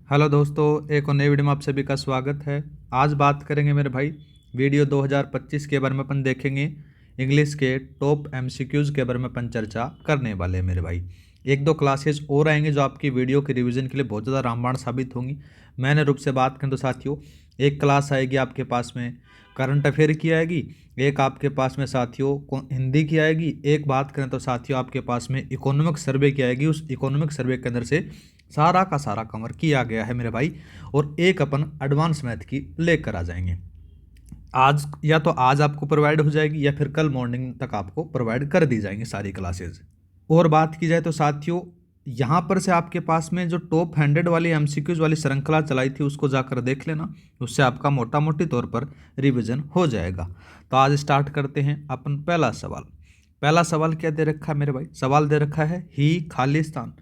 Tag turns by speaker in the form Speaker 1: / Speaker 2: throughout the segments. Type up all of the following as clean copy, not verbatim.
Speaker 1: Hello दोस्तों, एक और नई वीडियो में आप सभी का स्वागत है। आज बात करेंगे मेरे भाई वीडियो 2025 के बारे में। अपन देखेंगे इंग्लिश के टॉप एमसीक्यूज़ के बारे में अपन चर्चा करने वाले हैं मेरे भाई। एक दो क्लासेस और आएंगे जो आपकी वीडियो के रिवीजन के लिए बहुत ज़्यादा रामबाण साबित होंगी। मैंने रूप से बात करें तो साथियों, एक क्लास आएगी आपके पास में करंट अफेयर की आएगी, एक आपके पास में साथियों हिंदी की आएगी, एक बात करें तो साथियों आपके पास में इकोनॉमिक सर्वे की आएगी। उस इकोनॉमिक सर्वे के अंदर से सारा का सारा कवर किया गया है मेरे भाई। और एक अपन एडवांस मैथ की लेकर आ जाएंगे। आज या तो आज आपको प्रोवाइड हो जाएगी या फिर कल मॉर्निंग तक आपको प्रोवाइड कर दी जाएंगी सारी क्लासेज। और बात की जाए तो साथियों, यहाँ पर से आपके पास में जो टॉप 100 वाली एमसीक्यूज वाली श्रृंखला चलाई थी उसको जाकर देख लेना, उससे आपका मोटा मोटी तौर पर रिवीजन हो जाएगा। तो आज स्टार्ट करते हैं अपन। पहला सवाल क्या दे रखा है मेरे भाई? सवाल दे रखा है ही खालिस्तान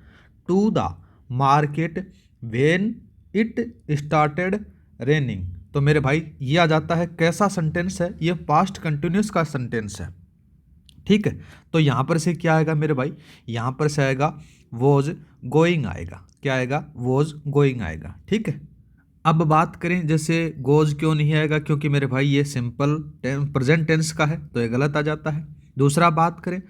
Speaker 1: to the market when it started raining. तो मेरे भाई ये आ जाता है कैसा सेंटेंस है? ये पास्ट कंटिन्यूस का सेंटेंस है, ठीक है। तो यहाँ पर से क्या आएगा मेरे भाई? यहाँ पर से आएगा वॉज गोइंग आएगा। क्या आएगा? वॉज गोइंग आएगा, ठीक है। अब बात करें जैसे गोज क्यों नहीं आएगा, क्योंकि मेरे भाई ये सिंपल प्रेजेंट टेंस का है तो ये गलत आ जाता है। दूसरा बात करें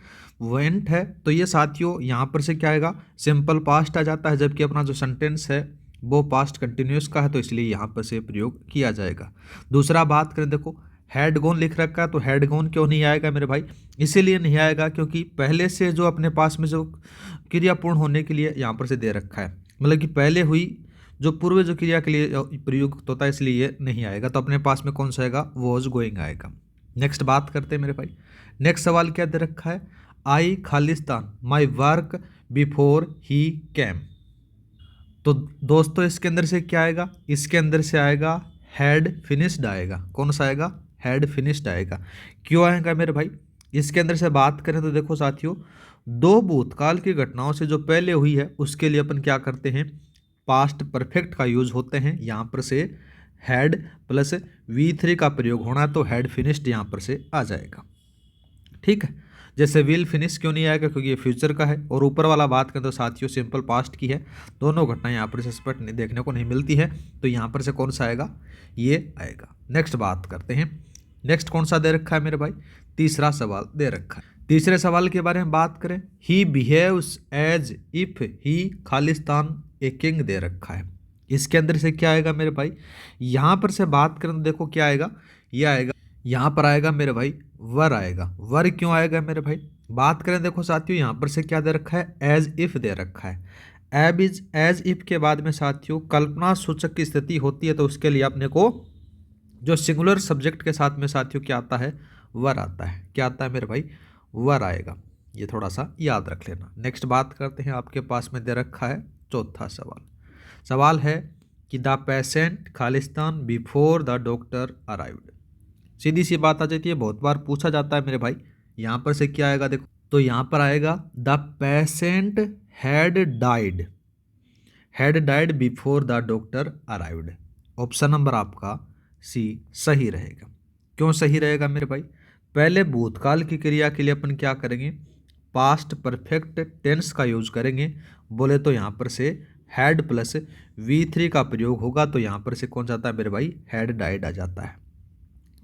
Speaker 1: वेंट है तो ये साथियों यहाँ पर से क्या आएगा? सिंपल पास्ट आ जाता है, जबकि अपना जो सेंटेंस है वो पास्ट कंटिन्यूस का है तो इसलिए यहाँ पर से प्रयोग किया जाएगा। दूसरा बात करें, देखो हैड गोन लिख रखा है तो हैड गोन क्यों नहीं आएगा मेरे भाई? इसीलिए नहीं आएगा क्योंकि पहले से जो अपने पास में जो क्रिया पूर्ण होने के लिए यहाँ पर से दे रखा है, मतलब कि पहले हुई जो पूर्व जो क्रिया के लिए प्रयुक्त होता है, इसलिए ये नहीं आएगा। तो अपने पास में कौन सा आएगा? वॉज गोइंग आएगा। नेक्स्ट बात करते हैं मेरे भाई। नेक्स्ट सवाल क्या दे रखा है? आई खालिस्तान my work before he came. तो दोस्तों इसके अंदर से क्या आएगा? इसके अंदर से आएगा हैड फिनिश्ड आएगा। कौन सा आएगा? हैड फिनिश्ड आएगा। क्यों आएगा मेरे भाई? इसके अंदर से बात करें तो देखो साथियों, दो भूतकाल की घटनाओं से जो पहले हुई है उसके लिए अपन क्या करते हैं? पास्ट परफेक्ट का यूज होते हैं। यहाँ पर से हैड प्लस V3 का प्रयोग होना है तो हैड फिनिश्ड यहाँ पर से आ जाएगा, ठीक है। जैसे विल फिनिश क्यों नहीं आएगा? क्योंकि ये फ्यूचर का है। और ऊपर वाला बात करें तो साथियों सिंपल पास्ट की है, दोनों घटनाएं यहाँ पर से स्पष्ट देखने को नहीं मिलती है तो यहाँ पर से कौन सा आएगा? ये आएगा। नेक्स्ट बात करते हैं। नेक्स्ट कौन सा दे रखा है मेरे भाई? तीसरा सवाल दे रखा है। तीसरे सवाल के बारे में बात करें, he behaves as if he खालिस्तान ए किंग दे रखा है। इसके अंदर से क्या आएगा मेरे भाई? यहाँ पर से बात करें तो देखो क्या आएगा? ये आएगा, यहाँ पर आएगा मेरे भाई वर आएगा। वर क्यों आएगा मेरे भाई? बात करें देखो साथियों, यहाँ पर से क्या दे रखा है? एज इफ दे रखा है। एज इफ के बाद में साथियों कल्पना सूचक की स्थिति होती है तो उसके लिए अपने को जो सिंगुलर सब्जेक्ट के साथ में साथियों क्या आता है? वर आता है। क्या आता है मेरे भाई? वर आएगा। ये थोड़ा सा याद रख लेना। नेक्स्ट बात करते हैं, आपके पास में दे रखा है चौथा सवाल। सवाल है कि द पेशेंट खालिस्तान बिफोर द डॉक्टर अराइव्ड। सीधी सी बात आ जाती है, बहुत बार पूछा जाता है मेरे भाई। यहाँ पर से क्या आएगा? देखो तो यहाँ पर आएगा the patient had died before the doctor arrived. Option number आपका सी सही रहेगा। क्यों सही रहेगा मेरे भाई? पहले भूतकाल की क्रिया के लिए अपन क्या करेंगे? पास्ट परफेक्ट टेंस का यूज करेंगे। बोले तो यहाँ पर से हैड प्लस V3 का प्रयोग होगा तो यहाँ पर से कौन जाता है मेरे भाई? हैड डाइड आ जाता है,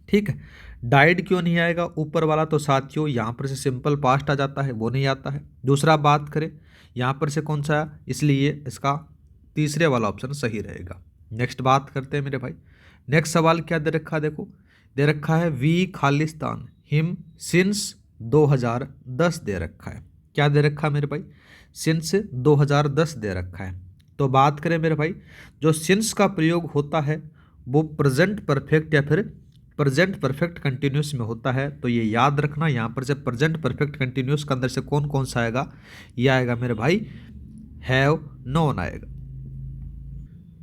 Speaker 1: ठीक है। डाइड क्यों नहीं आएगा ऊपर वाला? तो साथियों यहाँ पर से सिंपल पास्ट आ जाता है, वो नहीं आता है। दूसरा बात करें यहाँ पर से कौन सा है, इसलिए इसका तीसरे वाला ऑप्शन सही रहेगा। नेक्स्ट बात करते हैं मेरे भाई। नेक्स्ट सवाल क्या दे रखा है? देखो दे रखा है वी खालिस्तान हिम सिंस 2010 दे रखा है। क्या दे रखा है मेरे भाई? सिंस 2010 दे रखा है। तो बात करें मेरे भाई, जो सिंस का प्रयोग होता है वो प्रेजेंट परफेक्ट या फिर प्रेजेंट परफेक्ट कंटिन्यूस में होता है। तो ये याद रखना, यहाँ पर से प्रेजेंट परफेक्ट कंटिन्यूस के अंदर से कौन कौन सा आएगा? ये आएगा मेरे भाई हैव नोन आएगा,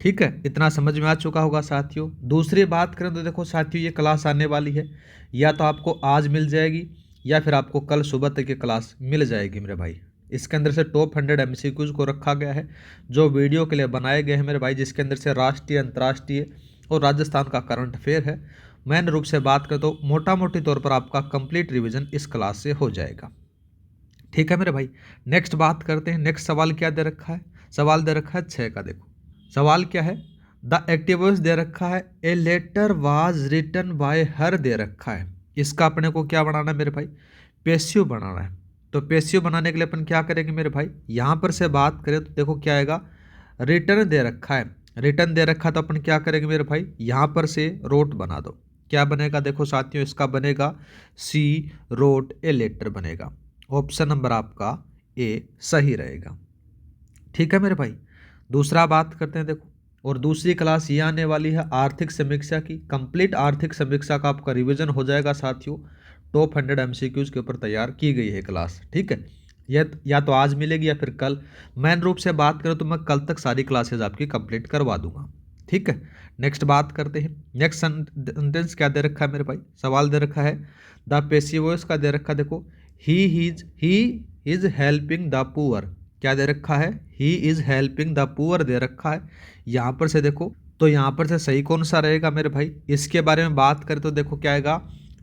Speaker 1: ठीक है। इतना समझ में आ चुका होगा साथियों। दूसरी बात करें तो देखो साथियों, ये क्लास आने वाली है, या तो आपको आज मिल जाएगी या फिर आपको कल सुबह तक ये क्लास मिल जाएगी मेरे भाई। इसके अंदर से टॉप 100 MCQs को रखा गया है जो वीडियो के लिए बनाए गए हैं मेरे भाई, जिसके अंदर से राष्ट्रीय, अंतर्राष्ट्रीय और राजस्थान का करंट अफेयर है। मेन रूप से बात करें तो मोटा मोटी तौर पर आपका कंप्लीट रिवीजन इस क्लास से हो जाएगा, ठीक है मेरे भाई। नेक्स्ट बात करते हैं। नेक्स्ट सवाल क्या दे रखा है? सवाल दे रखा है 6 का। देखो सवाल क्या है, द एक्टिव वॉइस दे रखा है, a letter was written by her दे रखा है। इसका अपने को क्या बनाना है मेरे भाई, पेसिव बनाना है। तो पेसिव बनाने के लिए अपन क्या करेंगे मेरे भाई, यहाँ पर से बात करें तो देखो क्या आएगा, रिटर्न दे रखा है, रिटर्न दे रखा तो अपन क्या करेंगे मेरे भाई, यहाँ पर से रोट बना दो। क्या बनेगा देखो साथियों, इसका बनेगा सी रोट ए लेटर बनेगा। ऑप्शन नंबर आपका ए सही रहेगा। ठीक है मेरे भाई। दूसरा बात करते हैं देखो, और दूसरी क्लास ये आने वाली है आर्थिक समीक्षा की। कंप्लीट आर्थिक समीक्षा का आपका रिवीजन हो जाएगा साथियों। टॉप 100 एमसीक्यूज के ऊपर तैयार की गई है क्लास। ठीक है, यह या तो आज मिलेगी या फिर कल। मेन रूप से बात करें तो मैं कल तक सारी क्लासेज आपकी कंप्लीट करवा दूंगा। ठीक है, नेक्स्ट बात करते हैं। नेक्स्ट सेंटेंस क्या दे रखा है मेरे भाई, सवाल दे रखा है, द पेसिव वॉइस का दे रखा है देखो, he is helping the poor. क्या दे रखा है, he is helping the poor they रखा है। यहाँ पर से देखो, तो यहाँ पर से सही कौन सा रहेगा मेरे भाई, इसके बारे में बात करें तो देखो क्या आएगा,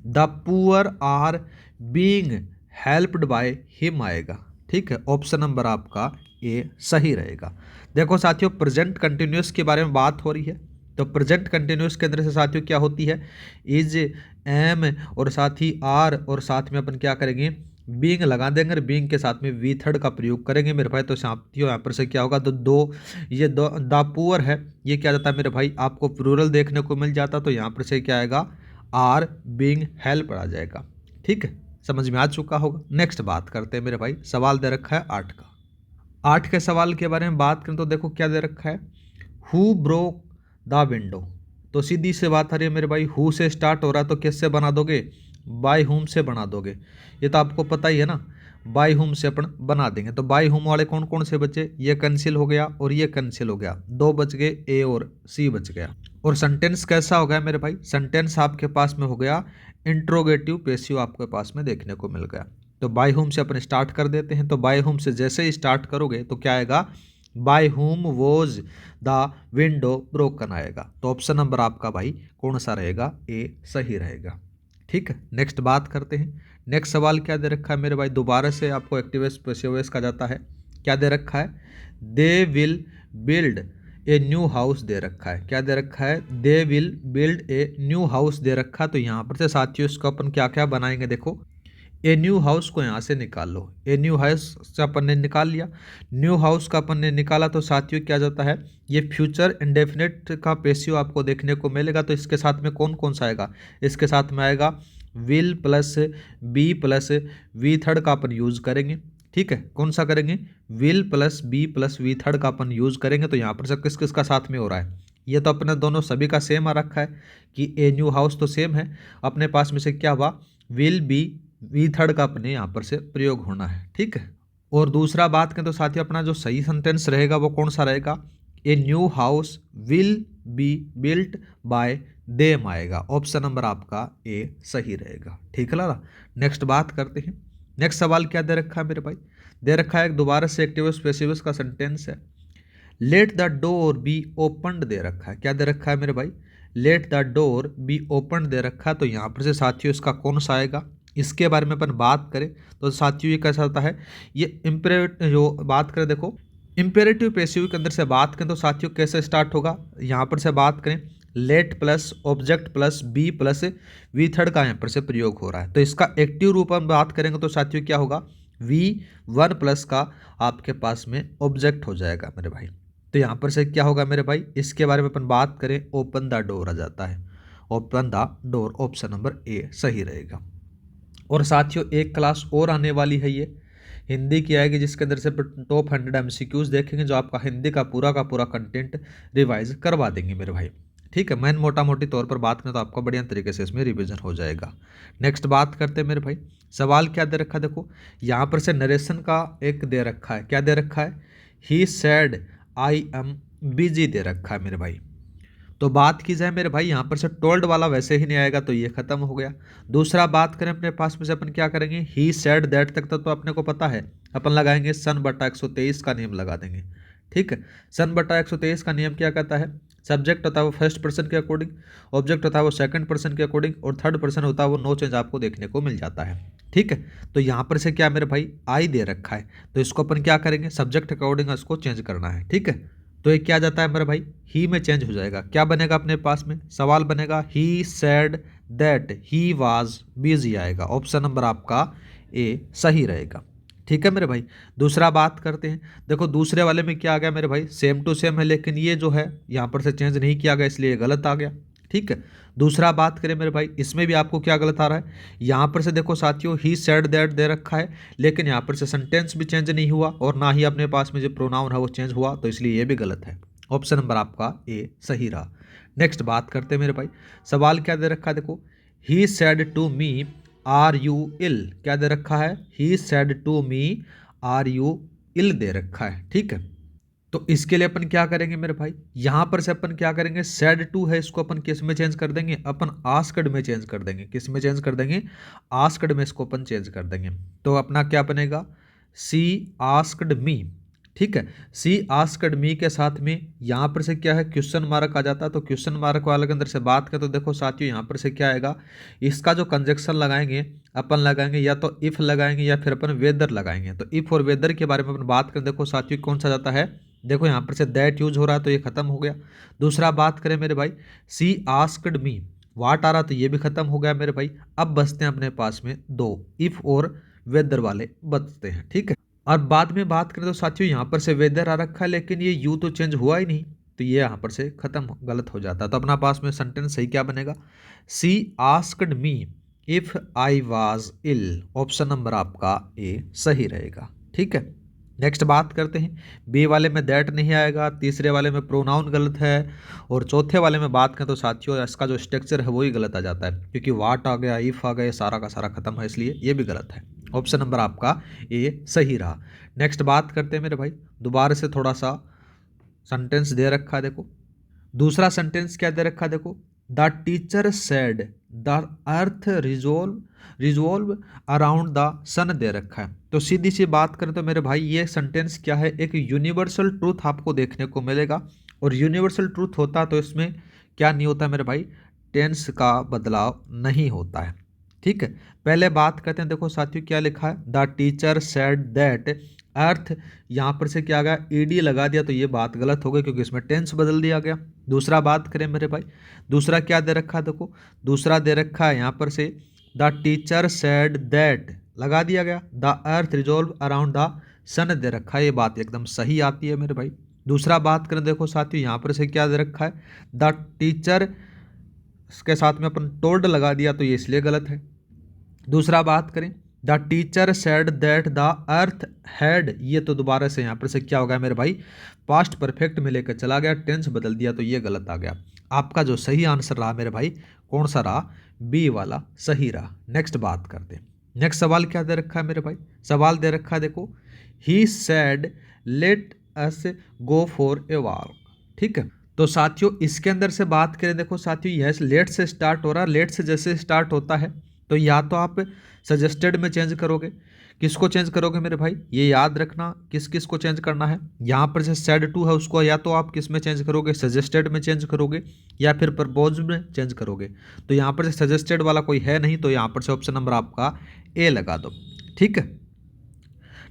Speaker 1: the poor are being helped by him आएगा। ठीक है, ऑप्शन नंबर आपका ए सही रहेगा। देखो साथियों, प्रेजेंट कंटिन्यूअस के बारे में बात हो रही है, तो प्रेजेंट कंटिन्यूअस के अंदर से साथियों क्या होती है, इज, एम और साथ ही आर, और साथ में अपन क्या करेंगे, बीइंग लगा देंगे, और बीइंग के साथ में वी थर्ड का प्रयोग करेंगे मेरे भाई। तो साथियों यहाँ पर से क्या होगा, तो ये दो द पुअर है, ये क्या जाता है मेरे भाई, आपको प्लूरल देखने को मिल जाता, तो यहाँ पर से क्या आएगा, आर बीइंग हेल्प आ जाएगा। ठीक है, समझ में आ चुका होगा। नेक्स्ट बात करते हैं मेरे भाई, सवाल दे रखा है 8 का। 8 के सवाल के बारे में बात करें तो देखो क्या दे रखा है, हु ब्रोक द विंडो। तो सीधी से बात आ रही है मेरे भाई, हु से स्टार्ट हो रहा है तो किससे बना दोगे, बाय हुम से बना दोगे। ये तो आपको पता ही है ना, बाय हुम से अपन बना देंगे। तो बाय हुम वाले कौन कौन से बचे, ये कैंसिल हो गया और ये कैंसिल हो गया, दो बच गए, ए और सी बच गया। और सेंटेंस कैसा हो गया मेरे भाई, सेंटेंस आपके पास में हो गया इंट्रोगेटिव पेसिव, आपके पास में देखने को मिल गया। तो बाय हुम से अपन स्टार्ट कर देते हैं। तो बाय हुम से जैसे ही स्टार्ट करोगे तो क्या आएगा, by whom was the window broken आएगा। तो ऑप्शन नंबर आपका भाई कौन सा रहेगा, ए सही रहेगा। ठीक है, नेक्स्ट बात करते हैं। नेक्स्ट सवाल क्या दे रखा है मेरे भाई, दोबारा से आपको एक्टिवेस पैसिवेस का जाता है। क्या दे रखा है, they will build a new house दे रखा है। क्या दे रखा है, they will build a new house दे रखा। तो यहाँ पर से साथियों इसको अपन क्या क्या बनाएंगे, देखो ए न्यू हाउस को यहाँ से निकाल लो। ए न्यू हाउस से अपन ने निकाल लिया, न्यू हाउस का अपन ने निकाला, तो साथियों क्या जाता है, ये फ्यूचर इंडेफिनिट का पेसिव आपको देखने को मिलेगा। तो इसके साथ में कौन कौन सा आएगा, इसके साथ में आएगा will plus be plus V third का अपन यूज़ करेंगे। ठीक है, कौन सा करेंगे, will plus be plus V third का अपन यूज़ करेंगे। तो यहाँ पर से किस किस का साथ में हो रहा है, ये तो अपने दोनों सभी का सेम आ रखा है कि ए न्यू हाउस तो सेम है, अपने पास में से क्या हुआ, विल बी वी थर्ड का अपने यहाँ पर से प्रयोग होना है। ठीक है, और दूसरा बात करें तो साथियों अपना जो सही सेंटेंस रहेगा वो कौन सा रहेगा, ए new house will be built by them आएगा। ऑप्शन नंबर आपका ए सही रहेगा। ठीक है लाला, नेक्स्ट बात करते हैं। नेक्स्ट सवाल क्या दे रखा है मेरे भाई, दे रखा है दोबारा से एक्टिवस पैसिवस का सेंटेंस है, let the door be opened दे रखा है। क्या दे रखा है मेरे भाई, let the door be open दे रखा है। तो यहाँ पर से साथियों इसका कौन सा आएगा, इसके बारे में अपन बात करें तो साथियों ये कैसा होता है, ये इम्पेरेटिव जो बात करें देखो, इम्पेरेटिव पैसिव के अंदर से बात करें तो साथियों कैसे स्टार्ट होगा, यहाँ पर से बात करें let plus object plus be plus V third का यहाँ पर से प्रयोग हो रहा है। तो इसका एक्टिव रूप हम बात करेंगे तो साथियों क्या होगा, वी वन प्लस का आपके पास में ऑब्जेक्ट हो जाएगा मेरे भाई। तो यहाँ पर से क्या होगा मेरे भाई, इसके बारे में अपन बात करें ओपन द डोर आ जाता है। Open the door option number A सही रहेगा। और साथियों एक क्लास और आने वाली है, ये हिंदी की आएगी, जिसके अंदर से टॉप 100 एमसीक्यूज देखेंगे, जो आपका हिंदी का पूरा कंटेंट रिवाइज करवा देंगे मेरे भाई। ठीक है, मैंने मोटा मोटी तौर पर बात करें तो आपका बढ़िया तरीके से इसमें रिवीजन हो जाएगा। नेक्स्ट बात करते हैं मेरे भाई, सवाल क्या दे रखा है देखो, यहाँ पर से नरेशन का एक दे रखा है। क्या दे रखा है, ही सैड आई एम बिजी दे रखा है मेरे भाई। तो बात की जाए मेरे भाई, यहाँ पर से टोल्ड वाला वैसे ही नहीं आएगा, तो ये खत्म हो गया। दूसरा बात करें अपने पास में से अपन क्या करेंगे, ही सेड दैट तक तो अपने को पता है, अपन लगाएंगे सन बटा 123 का नियम लगा देंगे। ठीक है, सन बटा 123 का नियम क्या कहता है, सब्जेक्ट होता है वो फर्स्ट पर्सन के अकॉर्डिंग, ऑब्जेक्ट होता है वो सेकंड पर्सन के अकॉर्डिंग, और थर्ड पर्सन होता है वो नो चेंज आपको देखने को मिल जाता है। ठीक है, तो यहाँ पर से क्या मेरे भाई आई दे रखा है, तो इसको अपन क्या करेंगे, सब्जेक्ट अकॉर्डिंग इसको चेंज करना है। ठीक है, तो ये क्या आ जाता है मेरे भाई, ही में चेंज हो जाएगा। क्या बनेगा अपने पास में, सवाल बनेगा he said that he was busy आएगा। ऑप्शन नंबर आपका ए सही रहेगा। ठीक है मेरे भाई। दूसरा बात करते हैं। देखो दूसरे वाले में क्या आ गया मेरे भाई, सेम टू सेम है, लेकिन ये जो है यहाँ पर से चेंज नहीं किया गया, इसलिए गलत आ गया। ठीक है। दूसरा बात करें मेरे भाई, इसमें भी आपको क्या गलत आ रहा है, यहाँ पर से देखो साथियों ही सेड दैट दे रखा है, लेकिन यहाँ पर से सेंटेंस भी चेंज नहीं हुआ और ना ही अपने पास में जो प्रोनाउन है वो चेंज हुआ, तो इसलिए ये भी गलत है। ऑप्शन नंबर आपका ए सही रहा। नेक्स्ट बात करते हैं मेरे भाई। सवाल क्या दे रखा है, देखो he said to me are you ill. क्या दे रखा है, he said to me are you ill दे रखा है। ठीक है। तो इसके लिए अपन क्या करेंगे मेरे भाई, यहां पर से अपन क्या करेंगे, सेड टू है, इसको अपन किस में चेंज कर देंगे, अपन आस्क्ड में चेंज कर देंगे। किस में चेंज कर देंगे, आस्क्ड में इसको अपन चेंज कर देंगे। तो अपना क्या बनेगा, सी आस्क्ड मी। ठीक है। सी आस्क्ड मी के साथ में यहाँ पर से क्या है, क्वेश्चन मार्क आ जाता है। तो क्वेश्चन मार्क वाले के अंदर से बात करें तो देखो साथियों यहाँ पर से क्या आएगा, इसका जो कंजक्शन लगाएंगे अपन लगाएंगे या तो इफ लगाएंगे या फिर अपन वेदर लगाएंगे। तो इफ और वेदर के बारे में अपन बात करें, देखो साथियों कौन सा जाता है, देखो यहाँ पर से दैट यूज हो रहा है तो ये खत्म हो गया। दूसरा बात करें मेरे भाई, सी आस्क्ड मी वाट आ रहा तो ये भी खत्म हो गया मेरे भाई। अब बचते हैं अपने पास में दो, इफ और वेदर वाले बचते हैं। ठीक है। और बाद में बात करें तो साथियों यहाँ पर से वेदर आ रखा है, लेकिन ये यू तो चेंज हुआ ही नहीं, तो ये यहाँ पर से खत्म गलत हो जाता है। तो अपना पास में सेंटेंस सही क्या बनेगा, she asked me if I was ill. Option number आपका ए सही रहेगा। ठीक है। नेक्स्ट बात करते हैं। बी वाले में दैट नहीं आएगा, तीसरे वाले में प्रोनाउन गलत है, और चौथे वाले में बात करें तो साथियों इसका जो स्ट्रक्चर है वही गलत आ जाता है, क्योंकि वाट आ गया, इफ आ गया, सारा का सारा खत्म है, इसलिए ये भी गलत है। ऑप्शन नंबर आपका ए सही रहा। नेक्स्ट बात करते हैं मेरे भाई, दोबारा से थोड़ा सा सेंटेंस दे रखा है, देखो दूसरा सेंटेंस क्या दे रखा है, देखो the teacher said the earth resolve around the sun दे रखा है। तो सीधी सी बात करें तो मेरे भाई ये सेंटेंस क्या है, एक यूनिवर्सल ट्रूथ आपको देखने को मिलेगा, और यूनिवर्सल ट्रूथ होता तो इसमें क्या नहीं होता मेरे भाई, टेंस का बदलाव नहीं होता है। ठीक है। पहले बात करते हैं, देखो साथियों क्या लिखा है, the teacher said that earth, यहाँ पर से क्या आ गया, ईडी लगा दिया, तो ये बात गलत हो गई क्योंकि इसमें टेंस बदल दिया गया। दूसरा बात करें मेरे भाई, दूसरा क्या दे रखा है, देखो दूसरा दे रखा है यहाँ पर से द टीचर सेड दैट लगा दिया गया, the earth resolve around the sun दे रखा है, ये बात एकदम सही आती है मेरे भाई। दूसरा बात करें, देखो साथियों यहाँ पर से क्या दे रखा है, द टीचर के साथ में अपन टोल्ड लगा दिया, तो ये इसलिए गलत है। दूसरा बात करें, the teacher said that the earth had, ये तो दोबारा से यहाँ पर से क्या हो गया मेरे भाई, पास्ट परफेक्ट में लेकर चला गया, टेंस बदल दिया, तो ये गलत आ गया। आपका जो सही आंसर रहा मेरे भाई, कौन सा रहा, बी वाला सही रहा। नेक्स्ट बात करते हैं। नेक्स्ट सवाल क्या दे रखा है मेरे भाई, सवाल दे रखा है, देखो he said let us go for a walk. ठीक है। तो साथियों इसके अंदर से बात करें, देखो साथियों यह लेट से स्टार्ट हो रहा है, लेट से जैसे स्टार्ट होता है तो या तो आप सजेस्टेड में चेंज करोगे, किसको चेंज करोगे मेरे भाई, ये याद रखना किस किस को चेंज करना है। यहाँ पर से सेड टू है, उसको या तो आप किस में चेंज करोगे, सजेस्टेड में चेंज करोगे या फिर प्रपोज में चेंज करोगे। तो यहाँ पर से सजेस्टेड वाला कोई है नहीं, तो यहाँ पर से ऑप्शन नंबर आपका ए लगा दो। ठीक है।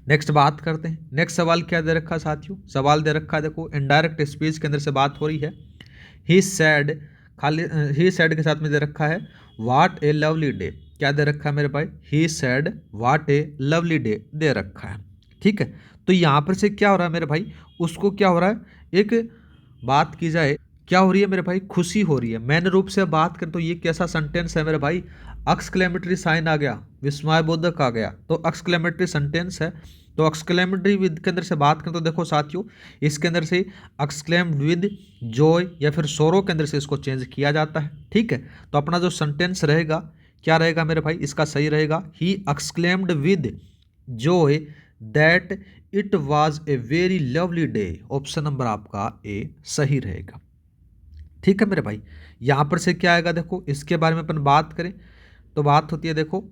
Speaker 1: नेक्स्ट बात करते हैं। नेक्स्ट सवाल क्या दे रखा है साथियों, सवाल दे रखा है, देखो इनडायरेक्ट स्पीच के अंदर से बात हो रही है। ही सेड, खाली ही सेड के साथ में दे रखा है व्हाट ए लवली डे। क्या दे रखा है मेरे भाई, he said what A lovely day they रखा है। ठीक है। तो यहाँ पर से क्या हो रहा है मेरे भाई, उसको क्या हो रहा है, एक बात की जाए क्या हो रही है मेरे भाई, खुशी हो रही है। मैन रूप से बात करें तो ये कैसा सेंटेंस है मेरे भाई, एक्सक्लेमेटरी साइन आ गया, विस्मयबोधक आ गया, तो एक्सक्लेमेटरी सेंटेंस है। तो एक्सक्लेमेटरी विद के अंदर से बात करें तो देखो साथियों इसके अंदर से एक्सक्लेम्ड विद जॉय या फिर सोरो के अंदर से इसको चेंज किया जाता है। ठीक है। तो अपना जो सेंटेंस रहेगा क्या रहेगा मेरे भाई, इसका सही रहेगा he exclaimed with Joy that it was a very lovely day. Option number आपका ए सही रहेगा। ठीक है मेरे भाई। यहाँ पर से क्या आएगा, देखो इसके बारे में अपन बात करें तो बात होती है, देखो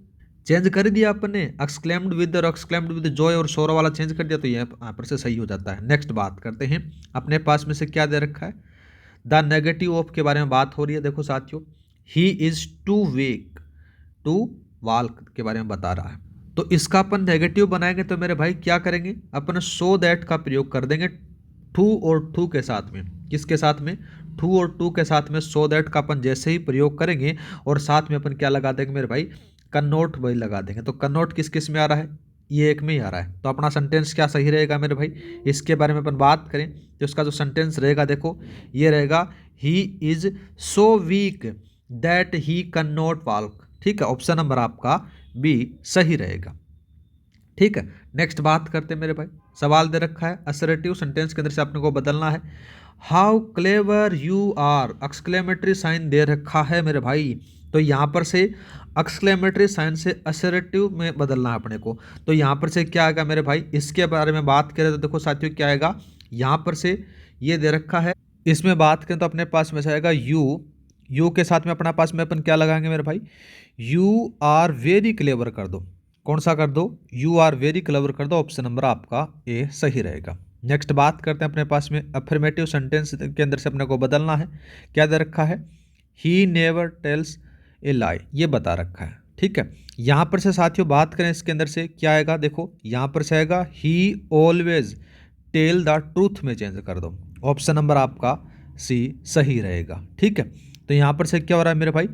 Speaker 1: चेंज कर दिया अपन ने, एक्सक्लेम्ड विद और एक्सक्लेम्ड विद जॉय और सोरो वाला चेंज कर दिया, तो यहाँ पर से सही हो जाता है। नेक्स्ट बात करते हैं, अपने पास में से क्या दे रखा है, द नेगेटिव ऑफ के बारे में बात हो रही है। देखो साथियों he is too weak to walk के बारे में बता रहा है, तो इसका अपन नेगेटिव बनाएंगे तो मेरे भाई क्या करेंगे, अपन सो दैट का प्रयोग कर देंगे टू और टू के साथ में, किसके साथ में, टू और टू के साथ में, सो दैट का अपन जैसे ही प्रयोग करेंगे और साथ में अपन क्या लगा देंगे मेरे भाई, कन्नोट भाई लगा देंगे। तो कन्नोट किस किस में आ रहा है, ये एक में ही आ रहा है। तो अपना सेंटेंस क्या सही रहेगा मेरे भाई, इसके बारे में अपन बात करें तो इसका जो सेंटेंस रहेगा देखो ये रहेगा, he is so weak that he can not walk. ठीक है, ऑप्शन नंबर आपका बी सही रहेगा। ठीक है, नेक्स्ट बात करते हैं मेरे भाई, सवाल दे रखा है असर्टिव सेंटेंस के अंदर से अपने को बदलना है। How clever you are, exclamatory sign दे रखा है मेरे भाई। तो यहाँ पर से एक्सक्लेमेटरी साइन से असर्टिव में बदलना है अपने को। तो यहाँ पर से क्या आएगा मेरे भाई, इसके बारे में बात करें तो देखो साथियों क्या आएगा, यहाँ पर से ये दे रखा है, इसमें बात करें तो अपने पास में से आएगा यू के साथ में अपना पास में अपन क्या लगाएंगे मेरे भाई, यू आर वेरी क्लेवर कर दो। कौन सा कर दो, यू आर वेरी क्लेवर कर दो। ऑप्शन नंबर आपका ए सही रहेगा। नेक्स्ट बात करते हैं अपने पास में अफर्मेटिव सेंटेंस के अंदर से अपने को बदलना है। क्या दे रखा है, ही नेवर टेल्स ए लाई, ये बता रखा है। ठीक है, यहाँ पर से साथियों बात करें इसके अंदर से क्या आएगा, देखो यहाँ पर से आएगा he always tell the truth में चेंज कर दो। ऑप्शन नंबर आपका सी सही रहेगा। ठीक है, तो यहाँ पर से क्या हो रहा है मेरे भाई,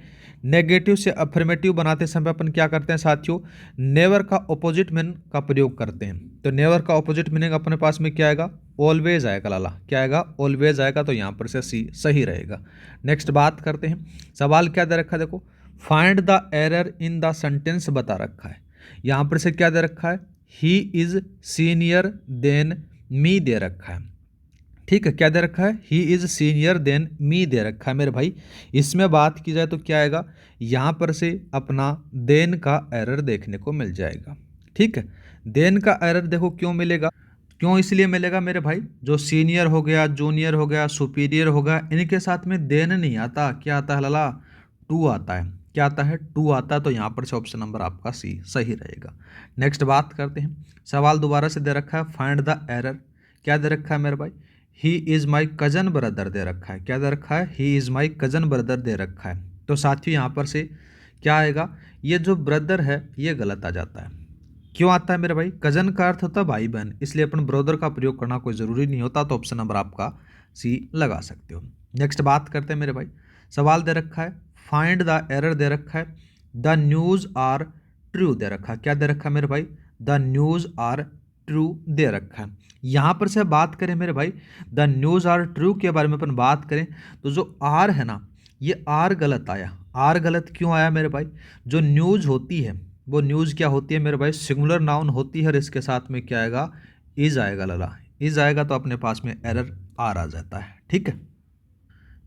Speaker 1: नेगेटिव से अफर्मेटिव बनाते समय अपन क्या करते हैं साथियों, नेवर का ऑपोजिट मीनिंग का प्रयोग करते हैं। तो नेवर का ऑपोजिट मीनिंग अपने पास में क्या आएगा, ऑलवेज आएगा लाला, क्या आएगा, ऑलवेज आएगा। तो यहाँ पर से सी सही रहेगा। नेक्स्ट बात करते हैं, सवाल क्या दे रखा है देखो, find the error in the sentence बता रखा है। यहाँ पर से क्या दे रखा है, he is senior than me दे रखा है। ठीक है, क्या दे रखा है, he is senior than me दे रखा है मेरे भाई। इसमें बात की जाए तो क्या आएगा, यहाँ पर से अपना देन का एरर देखने को मिल जाएगा। ठीक है, देन का एरर देखो क्यों मिलेगा, क्यों इसलिए मिलेगा मेरे भाई, जो सीनियर हो गया, जूनियर हो गया, सुपीरियर हो गया, इनके साथ में देन नहीं आता, क्या आता है लाला, टू आता है। क्या आता है, टू आता है। तो यहाँ पर से ऑप्शन नंबर आपका सी सही रहेगा। नेक्स्ट बात करते हैं, सवाल दोबारा से दे रखा है, फाइंड द एरर। क्या दे रखा है मेरे भाई, he is my cousin brother दे रखा है। क्या दे रखा है, he is my cousin brother दे रखा है। तो साथियों यहाँ पर से क्या आएगा, ये जो ब्रदर है ये गलत आ जाता है। क्यों आता है मेरे भाई, कजन का अर्थ होता है भाई बहन, इसलिए अपन ब्रदर का प्रयोग करना कोई ज़रूरी नहीं होता। तो ऑप्शन नंबर आपका सी लगा सकते हो। नेक्स्ट बात करते हैं मेरे भाई, सवाल दे रखा है, फाइंड द एरर दे रखा है, the news are true they रखा है। क्या दे रखा है मेरे भाई, the news are true they रखा है। यहाँ पर से बात करें मेरे भाई, द न्यूज़ आर ट्रू के बारे में अपन बात करें तो जो आर है ना, ये आर गलत आया। आर गलत क्यों आया मेरे भाई, जो न्यूज़ होती है वो न्यूज़ क्या होती है मेरे भाई, सिंगुलर नाउन होती है, और इसके साथ में क्या आएगा, इज आएगा लाला, इज आएगा। तो अपने पास में एरर आर आ जाता है। ठीक है,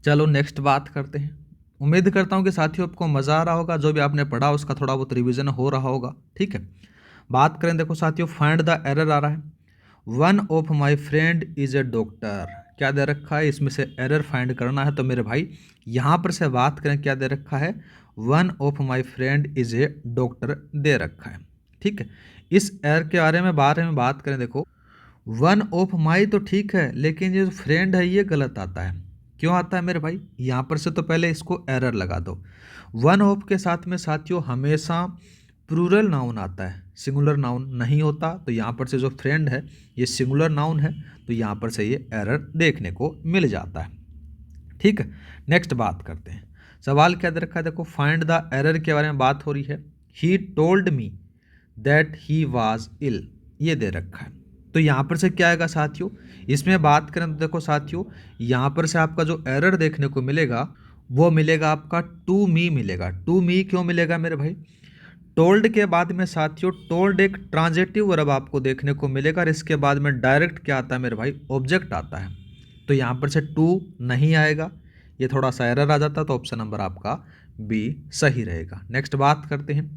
Speaker 1: चलो नेक्स्ट बात करते हैं। उम्मीद करता हूँ कि साथियों आपको मज़ा आ रहा होगा, जो भी आपने पढ़ा उसका थोड़ा बहुत रिवीजन हो रहा होगा। ठीक है, बात करें देखो साथियों, फाइंड द एरर आ रहा है, one of my friend is a doctor. क्या दे रखा है, इसमें से एरर फाइंड करना है। तो मेरे भाई यहाँ पर से बात करें, क्या दे रखा है, one of my friend is a doctor दे रखा है। ठीक है, इस एरर के बारे में बात करें देखो, वन ऑफ माई तो ठीक है, लेकिन ये जो फ्रेंड है ये गलत आता है। क्यों आता है मेरे भाई, यहाँ पर से तो पहले इसको एरर लगा दो। वन ऑफ के साथ में साथियों हमेशा प्लूरल नाउन आता है, सिंगुलर नाउन नहीं होता। तो यहाँ पर से जो फ्रेंड है ये सिंगुलर नाउन है, तो यहाँ पर से ये एरर देखने को मिल जाता है। ठीक है, नेक्स्ट बात करते हैं, सवाल क्या दे रखा है देखो, फाइंड द एरर के बारे में बात हो रही है। He told me that he was ill, ये दे रखा है। तो यहाँ पर से क्या आएगा साथियों, इसमें बात करें तो देखो साथियों, यहाँ पर से आपका जो एरर देखने को मिलेगा वो मिलेगा आपका टू मी मिलेगा। टू मी क्यों मिलेगा मेरे भाई, टोल्ड के बाद में साथियों टोल्ड एक ट्रांजिटिव वर्ब आपको देखने को मिलेगा, और इसके बाद में डायरेक्ट क्या आता है मेरे भाई, ऑब्जेक्ट आता है। तो यहाँ पर से टू नहीं आएगा, ये थोड़ा सा एरर आ जाता है। तो ऑप्शन नंबर आपका बी सही रहेगा। नेक्स्ट बात करते हैं,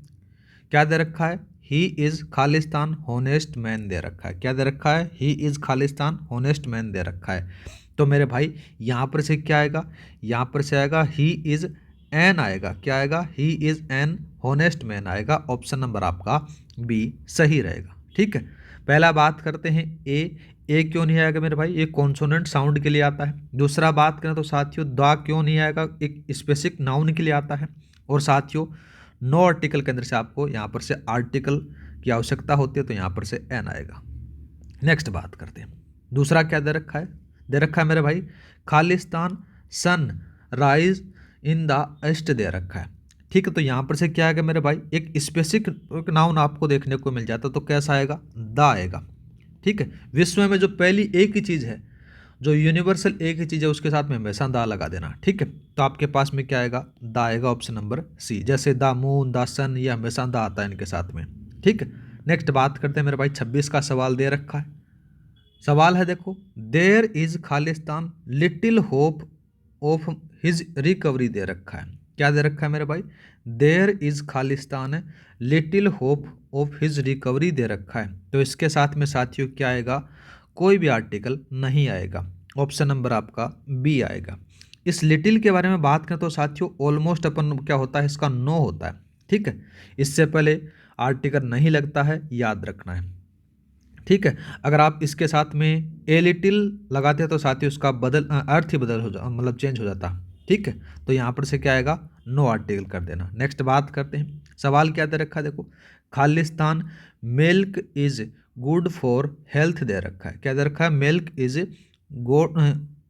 Speaker 1: क्या दे रखा है, he is Khalistan honest man they रखा है। क्या दे रखा है, he is Khalistan honest man they रखा है। तो मेरे भाई यहाँ पर से क्या आएगा, यहाँ पर से आएगा ही इज़ एन आएगा। क्या आएगा, he is an honest man आएगा। ऑप्शन नंबर आपका बी सही रहेगा। ठीक है, पहला बात करते हैं ए क्यों नहीं आएगा मेरे भाई, ये कॉन्सोनेंट साउंड के लिए आता है। दूसरा बात करें तो साथियों द क्यों नहीं आएगा, एक स्पेसिफिक नाउन के लिए आता है। और साथियों नो आर्टिकल के अंदर से आपको यहाँ पर से आर्टिकल की आवश्यकता होती है, तो यहाँ पर से एन आएगा। नेक्स्ट बात करते हैं, दूसरा क्या दे रखा है, दे रखा है मेरे भाई खालिस्तान sun rise in the east दे रखा है। ठीक है, तो यहाँ पर से क्या आएगा मेरे भाई, एक स्पेसिफिक नाउन आपको देखने को मिल जाता तो कैसा आएगा, द आएगा। ठीक है, विश्व में जो पहली एक ही चीज़ है, जो यूनिवर्सल एक ही चीज़ है, उसके साथ में हमेशा दा लगा देना। ठीक है, तो आपके पास में क्या आएगा, दा आएगा, ऑप्शन नंबर सी। जैसे द मून, द सन, ये हमेशा दा आता है इनके साथ में। ठीक है, नेक्स्ट बात करते हैं मेरे भाई 26 का सवाल दे रखा है। सवाल है देखो, देयर इज खालिस्तान little hope of his recovery दे रखा है। क्या दे रखा है मेरे भाई, देयर इज खालिस्तान little hope of his recovery दे रखा है। तो इसके साथ में साथियों क्या आएगा, कोई भी आर्टिकल नहीं आएगा, ऑप्शन नंबर आपका बी आएगा। इस लिटिल के बारे में बात करें तो साथियों ऑलमोस्ट अपन क्या होता है, इसका नो होता है। ठीक है, इससे पहले आर्टिकल नहीं लगता है, याद रखना है। ठीक है, अगर आप इसके साथ में ए लिटिल लगाते हैं तो साथियों उसका अर्थ ही बदल हो जा मतलब चेंज हो जाता। ठीक है, तो यहाँ पर से क्या आएगा, नो आर्टिकल कर देना। नेक्स्ट बात करते हैं, सवाल क्या दे रखा है देखो, खालिस्तान milk is good for health दे रखा है। क्या दे रखा है, मिल्क इज गुड,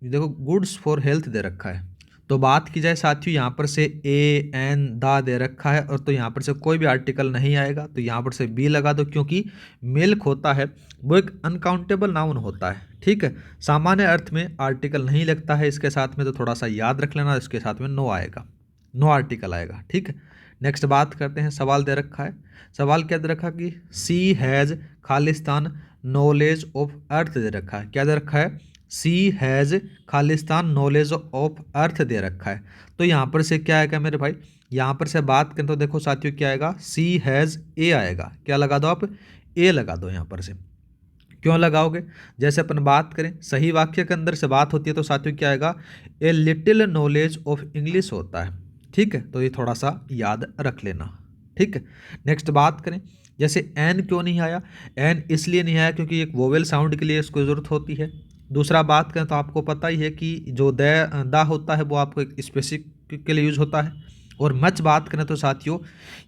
Speaker 1: देखो गुड्स फॉर हेल्थ दे रखा है। तो बात की जाए साथियों, यहाँ पर से ए एन दा दे रखा है, और तो यहाँ पर से कोई भी आर्टिकल नहीं आएगा, तो यहाँ पर से बी लगा दो, क्योंकि मिल्क होता है वो एक अनकाउंटेबल नाउन होता है। ठीक है, सामान्य अर्थ में आर्टिकल नहीं लगता है इसके साथ में, तो थोड़ा सा याद रख लेना, इसके साथ में नो आएगा, नो आर्टिकल आएगा। ठीक है, नेक्स्ट बात करते हैं, सवाल दे रखा है। सवाल क्या दे रखा कि सी हैज़ खालिस्तान नॉलेज ऑफ अर्थ दे रखा है। क्या दे रखा है, सी हैज़ खालिस्तान नॉलेज ऑफ अर्थ दे रखा है। तो यहाँ पर से क्या आएगा मेरे भाई, यहाँ पर से बात करें तो देखो साथियों क्या आएगा, सी हैज़ ए आएगा। क्या लगा दो आप, ए लगा दो यहाँ पर से। क्यों लगाओगे, जैसे अपन बात करें सही वाक्य के अंदर से बात होती है तो साथियों क्या आएगा, a little knowledge of English होता है। ठीक है, तो ये थोड़ा सा याद रख लेना। ठीक है, नेक्स्ट बात करें, जैसे एन क्यों नहीं आया, एन इसलिए नहीं आया क्योंकि एक वोवेल साउंड के लिए इसको ज़रूरत होती है। दूसरा बात करें तो आपको पता ही है कि जो दा होता है वो आपको एक स्पेसिफिक के लिए यूज होता है। और मच बात करें तो साथियों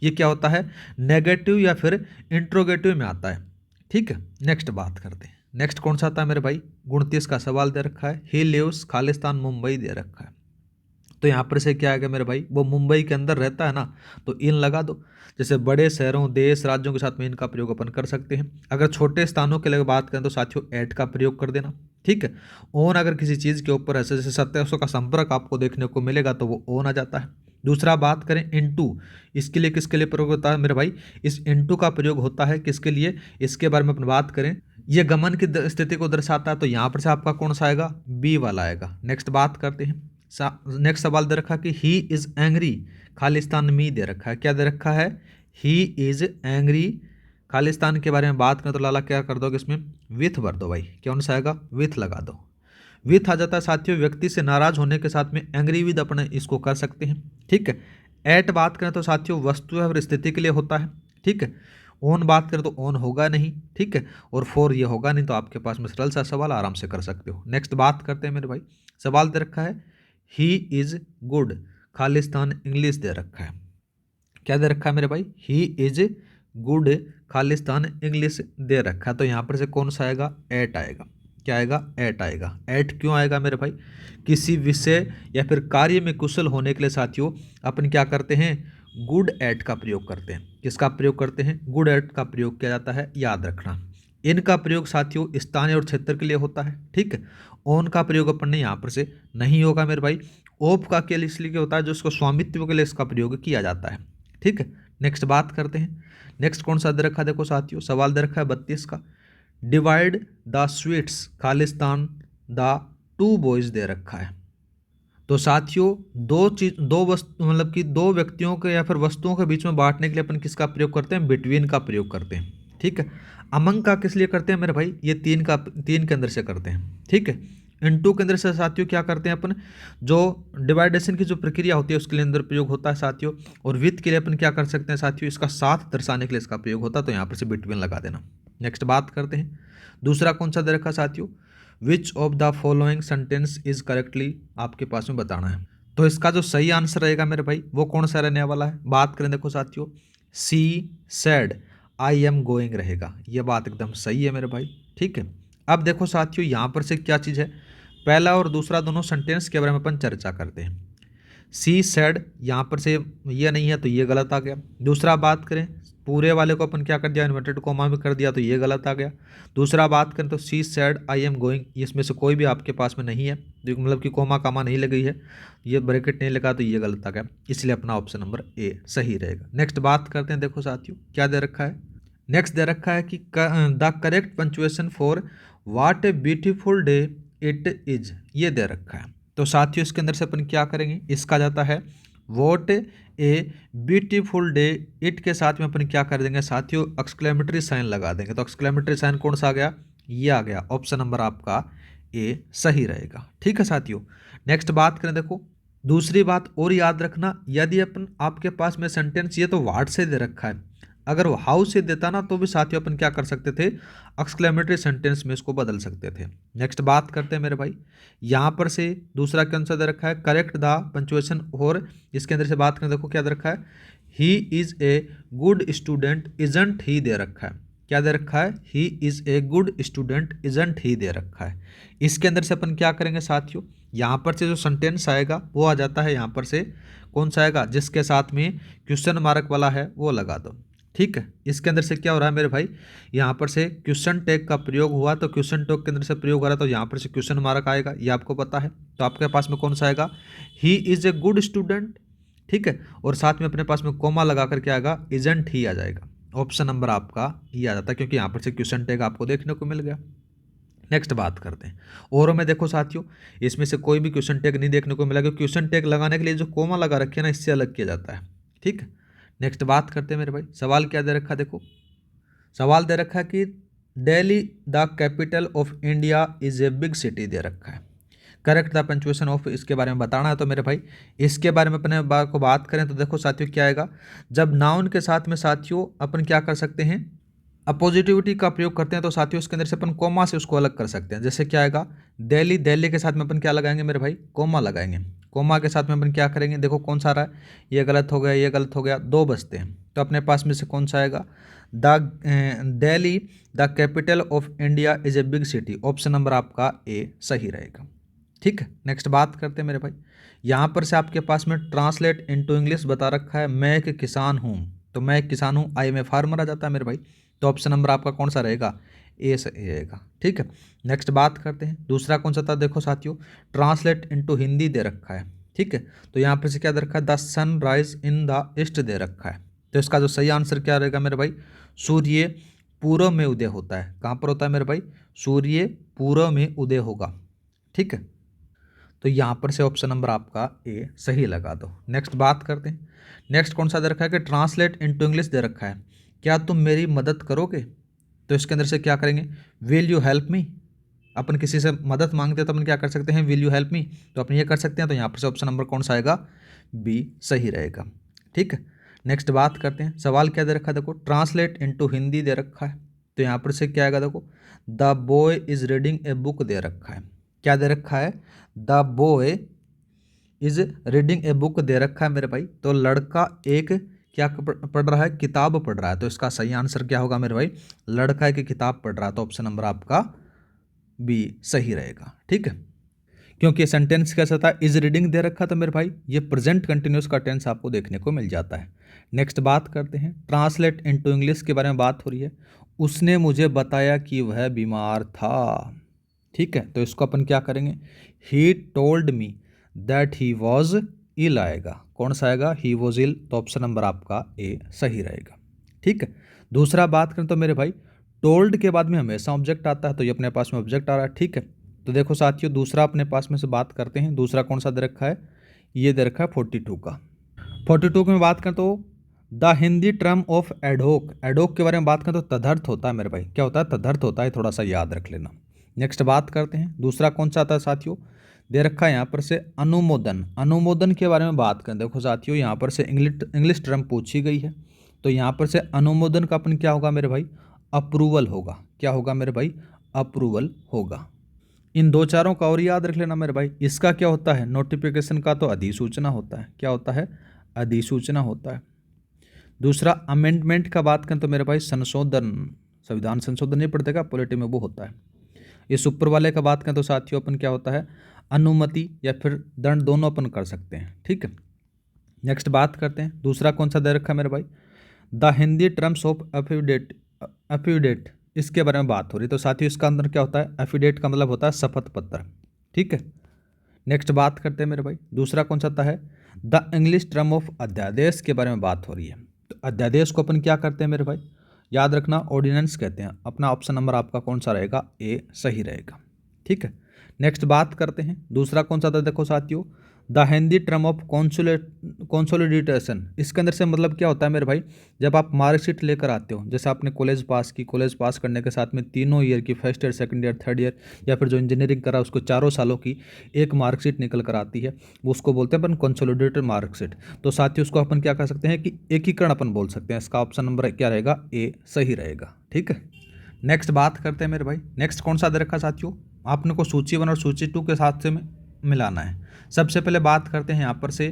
Speaker 1: ये क्या होता है, नेगेटिव या फिर इंट्रोगेटिव में आता है। ठीक है, नेक्स्ट बात करते हैं, नेक्स्ट कौन सा आता है मेरे भाई, 29 का सवाल दे रखा है, ही लिव्स खालिस्तान मुंबई दे रखा है। तो यहाँ पर से क्या आएगा मेरे भाई, वो मुंबई के अंदर रहता है ना, तो इन लगा दो। जैसे बड़े शहरों, देश, राज्यों के साथ में इनका प्रयोग अपन कर सकते हैं। अगर छोटे स्थानों के लिए बात करें तो साथियों एट का प्रयोग कर देना। ठीक है, ओन अगर किसी चीज़ के ऊपर ऐसे जैसे सत्यासों का संपर्क आपको देखने को मिलेगा तो वो ओन आ जाता है। दूसरा बात करें इनटू, इसके लिए किसके लिए प्रयोग होता है मेरे भाई, इस इनटू का प्रयोग होता है किसके लिए, इसके बारे में अपन बात करें, ये गमन की स्थिति को दर्शाता है, तो यहाँ पर से आपका कौन सा आएगा, बी वाला आएगा। नेक्स्ट बात करते हैं, नेक्स्ट सवाल दे रखा कि ही इज एंग्री खालिस्तान मी दे रखा है। क्या दे रखा है, ही इज एंग्री, खालिस्तान के बारे में बात करें तो लाला क्या कर दोगे, इसमें विथ भर दो भाई, कौन सा आएगा, विथ लगा दो। विथ आ जाता है साथियों व्यक्ति से नाराज होने के साथ में एंग्री विद अपने इसको कर सकते हैं। ठीक है, एट बात करें तो साथियों वस्तु और स्थिति के लिए होता है। ठीक है, ओन बात करें तो ओन होगा नहीं। ठीक है, और फोर ये होगा नहीं, तो आपके पास में सरल सा सवाल आराम से कर सकते हो। नेक्स्ट बात करते हैं मेरे भाई, सवाल दे रखा है ही इज गुड खालिस्तान इंग्लिश दे रखा है। क्या दे रखा है मेरे भाई, ही इज गुड खालिस्तान इंग्लिश दे रखा है। तो यहाँ पर से कौन सा आएगा, एट आएगा। क्या आएगा, एट आएगा। एट क्यों आएगा मेरे भाई, किसी विषय या फिर कार्य में कुशल होने के लिए साथियों अपन क्या करते हैं, गुड एट का प्रयोग करते हैं। किसका प्रयोग करते हैं, गुड एट का प्रयोग किया जाता है, याद रखना। इनका प्रयोग साथियों स्थानीय और क्षेत्र के लिए होता है। ठीक है, ओन का प्रयोग अपन ने यहाँ पर से नहीं होगा मेरे भाई। ओप का के लिए इसलिए होता है जो उसको स्वामित्व के लिए इसका प्रयोग किया जाता है। ठीक है, नेक्स्ट बात करते हैं, नेक्स्ट कौन सा दे रखा है देखो साथियों, सवाल दे रखा है 32 का, divide the sweets Khalistan the two boys they रखा है। तो साथियों दो वस्तु मतलब कि दो व्यक्तियों के या फिर वस्तुओं के बीच में बांटने के लिए अपन किसका प्रयोग करते हैं, बिटवीन का प्रयोग करते हैं। ठीक है, अमंग का किस लिए करते हैं मेरे भाई, ये तीन के अंदर से करते हैं। ठीक है, इनटू के अंदर से साथियों क्या करते हैं अपन, जो डिवाइडेशन की जो प्रक्रिया होती है उसके लिए अंदर प्रयोग होता है साथियों। और विथ के लिए अपन क्या कर सकते हैं साथियों, इसका साथ दर्शाने के लिए इसका प्रयोग होता है, तो यहाँ पर से बिटवीन लगा देना। नेक्स्ट बात करते हैं, दूसरा कौन सा दे रखा साथियों, which of the following sentence is correctly आपके पास में बताना है। तो इसका जो सही आंसर रहेगा मेरे भाई वो कौन सा रहने वाला है, बात करें देखो साथियों, she said I am going रहेगा। यह बात एकदम सही है मेरे भाई। ठीक है, अब देखो साथियों यहाँ पर से क्या चीज़ है, पहला और दूसरा दोनों सेंटेंस के बारे में अपन चर्चा करते हैं। सी सेड, यहाँ पर से ये नहीं है तो ये गलत आ गया। दूसरा बात करें, पूरे वाले को अपन क्या कर दिया, इन्वर्टेड कोमा में कर दिया तो ये गलत आ गया। दूसरा बात करें तो she said I am going, इसमें से कोई भी आपके पास में नहीं है, मतलब कि कोमा कामा नहीं लगी है, ये ब्रैकेट नहीं लगा तो ये गलत आ गया, इसलिए अपना ऑप्शन नंबर ए सही रहेगा। नेक्स्ट बात करते हैं, देखो साथियों क्या दे रखा है। नेक्स्ट दे रखा है कि the correct punctuation for what a beautiful day it is, ये दे रखा है। तो साथियों इसके अंदर से अपन क्या करेंगे, इसका जाता है what a beautiful day, it के साथ में अपन क्या कर देंगे साथियों, एक्सक्लेमेटरी साइन लगा देंगे। तो एक्सक्लेमेटरी साइन कौन सा आ गया, ये आ गया। ऑप्शन नंबर आपका ए सही रहेगा। ठीक है साथियों, नेक्स्ट बात करें, देखो दूसरी बात और याद रखना, यदि अपन आपके पास में सेंटेंस ये तो व्हाट से दे रखा है, अगर वो हाउ से देता ना तो भी साथियों अपन क्या कर सकते थे, एक्सक्लेमेटरी सेंटेंस में इसको बदल सकते थे। नेक्स्ट बात करते हैं मेरे भाई, यहाँ पर से दूसरा क्या आंसर दे रखा है, करेक्ट द पंचुएशन, और इसके अंदर से बात करें, देखो क्या दे रखा है, he is a good student isn't he दे रखा है। क्या दे रखा है, he is a good student isn't he दे रखा है। इसके अंदर से अपन क्या करेंगे साथियों, यहाँ पर से जो सेंटेंस आएगा वो आ जाता है, यहाँ पर से कौन सा आएगा, जिसके साथ में क्वेश्चन मार्क वाला है वो लगा दो। ठीक है, इसके अंदर से क्या हो रहा है मेरे भाई, यहाँ पर से क्वेश्चन टैग का प्रयोग हुआ, तो क्वेश्चन टैग के अंदर से प्रयोग हो रहा है, तो यहाँ पर से क्वेश्चन मार्क आएगा, ये आपको पता है। तो आपके पास में कौन सा आएगा, ही इज़ ए गुड स्टूडेंट। ठीक है, और साथ में अपने पास में कोमा लगा करके आएगा, इजंट ही आ जाएगा। ऑप्शन नंबर आपका ये आ जाता है, क्योंकि यहाँ पर से क्वेश्चन टैग आपको देखने को मिल गया। नेक्स्ट बात करते हैं, और में देखो साथियों इसमें से कोई भी क्वेश्चन टैग नहीं देखने को मिला, क्योंकि क्वेश्चन टैग लगाने के लिए जो कोमा लगा रखे ना, इससे अलग किया जाता है। ठीक है, नेक्स्ट बात करते हैं मेरे भाई, सवाल क्या दे रखा है, देखो सवाल दे रखा है कि Delhi the capital of India is a big city दे रखा है। करेक्ट द पंचुएशन ऑफ, इसके बारे में बताना है। तो मेरे भाई इसके बारे में अपने को बात करें तो देखो साथियों क्या आएगा, जब नाउन के साथ में साथियों अपन क्या कर सकते हैं, अपोजिटिविटी का प्रयोग करते हैं, तो साथियों इसके अंदर से अपन कोमा से उसको अलग कर सकते हैं। जैसे क्या आएगा, दिल्ली, दिल्ली के साथ में अपन क्या लगाएंगे मेरे भाई, कोमा लगाएंगे। कोमा के साथ में अपन क्या करेंगे, देखो कौन सा आ रहा है, ये गलत हो गया, ये गलत हो गया, दो बचते हैं। तो अपने पास में से कौन सा आएगा, the Delhi the capital of India is a big city. Option number आपका ए सही रहेगा। ठीक है, नेक्स्ट बात करते हैं मेरे भाई, यहाँ पर से आपके पास में ट्रांसलेट इनटू इंग्लिश बता रखा है, मैं एक किसान हूँ। तो मैं एक किसान हूँ, आई एम ए फार्मर आ जाता है मेरे भाई। तो ऑप्शन नंबर आपका कौन सा रहेगा, ए सही रहेगा। ठीक है, नेक्स्ट बात करते हैं, दूसरा कौन सा था, देखो साथियों ट्रांसलेट इनटू हिंदी दे रखा है। ठीक है, तो यहाँ पर से क्या दे रखा है, the sun rise in the east दे रखा है। तो इसका जो सही आंसर क्या रहेगा मेरे भाई, सूर्य पूर्व में उदय होता है। कहाँ पर होता है मेरे भाई, सूर्य पूर्व में उदय होगा। ठीक है, तो यहाँ पर से ऑप्शन नंबर आपका ए सही लगा दो। नेक्स्ट बात करते हैं, नेक्स्ट कौन सा दे रखा है कि ट्रांसलेट इनटू इंग्लिश दे रखा है, क्या तुम मेरी मदद करोगे। तो इसके अंदर से क्या करेंगे, विल यू हेल्प मी। अपन किसी से मदद मांगते हैं तो अपन क्या कर सकते हैं, विल यू हेल्प मी, तो अपन ये कर सकते हैं। तो यहाँ पर से ऑप्शन नंबर कौन सा आएगा, बी सही रहेगा। ठीक है, नेक्स्ट बात करते हैं, सवाल क्या दे रखा है, देखो ट्रांसलेट इनटू हिंदी दे रखा है। तो यहाँ पर से क्या आएगा, देखो the boy is reading a book दे रखा है। क्या दे रखा है, the boy is reading a book दे रखा है मेरे भाई। तो लड़का एक क्या पढ़ रहा है, किताब पढ़ रहा है। तो इसका सही आंसर क्या होगा मेरे भाई, लड़का एक किताब पढ़ रहा है। तो ऑप्शन नंबर आपका बी सही रहेगा। ठीक है, क्योंकि सेंटेंस कैसा था, इज रीडिंग दे रखा, तो मेरे भाई ये प्रेजेंट कंटिन्यूस का टेंस आपको देखने को मिल जाता है। नेक्स्ट बात करते हैं, ट्रांसलेट इनटू इंग्लिश के बारे में बात हो रही है, उसने मुझे बताया कि वह बीमार था। ठीक है, तो इसको अपन क्या करेंगे, he told me that he was ill आएगा। कौन सा आएगा, ही वॉज इल। तो ऑप्शन नंबर आपका ए सही रहेगा। ठीक है, दूसरा बात करें तो मेरे भाई टोल्ड के बाद में हमेशा ऑब्जेक्ट आता है, तो ये अपने पास में ऑब्जेक्ट आ रहा है। ठीक है, तो देखो साथियों दूसरा अपने पास में से बात करते हैं, दूसरा कौन सा दे रखा है, ये दे रखा है 42 का। 42 में बात करें तो the Hindi term of ad hoc, ad hoc के बारे में बात करें तो तदर्थ होता है मेरे भाई। क्या होता है, तदर्थ होता है, थोड़ा सा याद रख लेना। नेक्स्ट बात करते हैं, दूसरा कौन सा आता है साथियों, दे रखा है यहाँ पर से अनुमोदन। अनुमोदन के बारे में बात करें, देखो साथियों यहाँ पर से इंग्लिश टर्म पूछी गई है। तो यहाँ पर से अनुमोदन का अपन क्या होगा मेरे भाई, अप्रूवल होगा। क्या होगा मेरे भाई, अप्रूवल होगा। इन दो चारों का और याद रख लेना मेरे भाई। इसका क्या होता है, नोटिफिकेशन का तो अधिसूचना होता है। क्या होता है, अधिसूचना होता है। दूसरा अमेंडमेंट का बात करें तो मेरे भाई संशोधन, संविधान संशोधन नहीं पढ़ते का, पॉलिटी में वो होता है। इस ऊपर वाले का बात करें तो साथियों अपन क्या होता है, अनुमति या फिर दंड दोनों अपन कर सकते हैं, ठीक है। नेक्स्ट बात करते हैं, दूसरा कौन सा दे रखा है मेरे भाई, द हिंदी टर्म्स ऑफ एफिडेट, एफिडेट इसके बारे में बात हो रही है। तो साथियों इसका अंदर क्या होता है, एफिडेट का मतलब होता है शपथ पत्र, ठीक है। नेक्स्ट बात करते हैं मेरे भाई, दूसरा कौन सा आता है, द इंग्लिश टर्म ऑफ अध्यादेश के बारे में बात हो रही है। तो अध्यादेश को अपन क्या करते हैं मेरे भाई, याद रखना ऑर्डिनेंस कहते हैं। अपना ऑप्शन नंबर आपका कौन सा रहेगा, ए सही रहेगा, ठीक है। नेक्स्ट बात करते हैं, दूसरा कौन सा था, देखो साथियों, the Hindi term of consolidation. इसके अंदर से मतलब क्या होता है मेरे भाई, जब आप मार्कशीट लेकर आते हो, जैसे आपने कॉलेज पास की, कॉलेज पास करने के साथ में तीनों ईयर की, first year, second year, third year, या फिर जो इंजीनियरिंग करा उसको चारों सालों की एक मार्कशीट निकल कर आती है, वो उसको बोलते हैं अपन कंसोलिडेटेड मार्कशीट। तो साथियों उसको अपन क्या कर सकते हैं कि एकीकरण अपन बोल सकते हैं। इसका ऑप्शन नंबर क्या रहेगा, ए सही रहेगा, ठीक है। नेक्स्ट बात करते हैं मेरे भाई, नेक्स्ट कौन सा दे रखा साथियों, आपने को सूची 1 और सूची 2 के साथ से मिलाना है। सबसे पहले बात करते हैं यहाँ पर से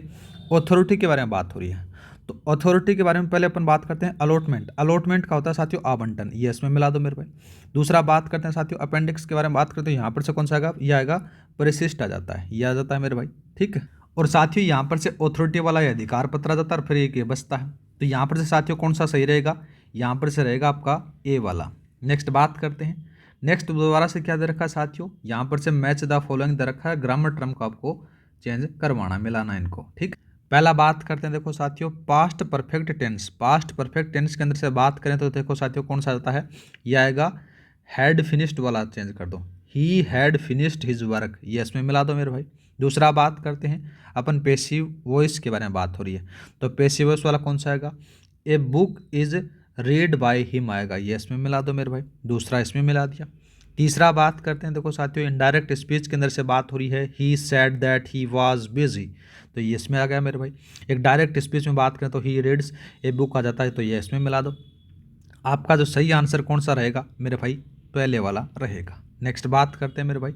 Speaker 1: अथॉरिटी के बारे में बात हो रही है। तो अथॉरिटी के बारे में पहले अपन बात करते हैं अलॉटमेंट। अलॉटमेंट का होता है साथियों आवंटन, ये इसमें मिला दो मेरे भाई। दूसरा बात करते हैं साथियों अपेंडिक्स के बारे में बात करते हैं, यहाँ पर से कौन सा आएगा, ये आएगा परिशिष्ट आ जाता है, ये आ जाता है मेरे भाई, ठीक है। और साथियों यहाँ पर से अथॉरिटी वाला ये अधिकार पत्र आ जाता है और फिर एक ये बचता है। तो यहाँ पर से साथियों कौन सा सही रहेगा, यहाँ पर से रहेगा आपका ए वाला। नेक्स्ट बात करते हैं, नेक्स्ट दोबारा से क्या दे रखा है साथियों, यहाँ पर से मैच द फॉलोइंग दे रखा है, ग्रामर टर्म को आपको चेंज करवाना, मिलाना इनको, ठीक। पहला बात करते हैं देखो साथियों past perfect tense. Past perfect tense के अंदर से बात करें तो देखो साथियों कौन सा आता है, यह आएगा हैड फिनिश्ड वाला, चेंज कर दो, he had finished his work, ये इसमें मिला दो मेरे भाई। दूसरा बात करते हैं अपन पैसिव वॉइस के बारे में बात हो रही है, तो पैसिव वॉइस वाला कौन सा आएगा, a book is read by him आएगा, ये इसमें मिला दो मेरे भाई। दूसरा इसमें मिला दिया। तीसरा बात करते हैं देखो साथियों इनडायरेक्ट स्पीच के अंदर से बात हो रही है, he said that he was busy, तो ये इसमें आ गया मेरे भाई। एक डायरेक्ट स्पीच में बात करें तो ही रीड्स ए बुक आ जाता है, तो ये इसमें मिला दो। आपका जो सही आंसर कौन सा रहेगा मेरे भाई, पहले वाला रहेगा। नेक्स्ट बात करते हैं मेरे भाई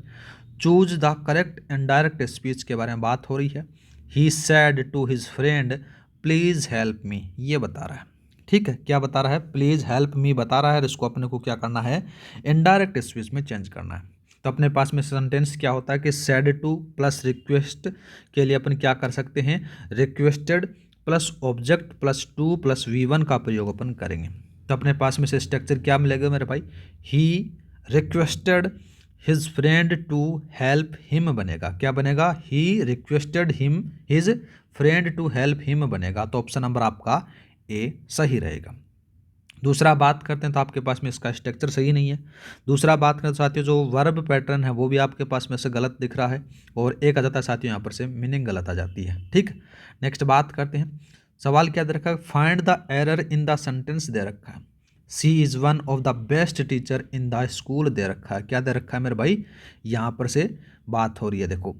Speaker 1: choose the correct indirect speech के बारे में बात हो रही है, he said to his friend please help me, ये बता रहा है, ठीक है। क्या बता रहा है, प्लीज़ हेल्प मी बता रहा है, और इसको अपने को क्या करना है, इनडायरेक्ट स्पीच में चेंज करना है। तो अपने पास में सेंटेंस क्या होता है कि सेड टू प्लस रिक्वेस्ट के लिए अपन क्या कर सकते हैं, requested plus object plus two plus V1 का प्रयोग अपन करेंगे। तो अपने पास में से स्ट्रक्चर क्या मिलेगा मेरे भाई, he requested his friend to help him बनेगा, क्या बनेगा, he requested him his friend to help him बनेगा। तो ऑप्शन नंबर आपका ए सही रहेगा। दूसरा बात करते हैं तो आपके पास में इसका स्ट्रक्चर सही नहीं है। दूसरा बात करें तो साथियों जो वर्ब पैटर्न है वो भी आपके पास में से गलत दिख रहा है, और एक आ जाता है साथियों यहाँ पर से मीनिंग गलत आ जाती है, ठीक। नेक्स्ट बात करते हैं, सवाल क्या दे रखा है, find the error in the sentence दे रखा है, she is one of the best teacher in the school दे रखा है। क्या दे रखा है मेरे भाई, यहाँ पर से बात हो रही है देखो।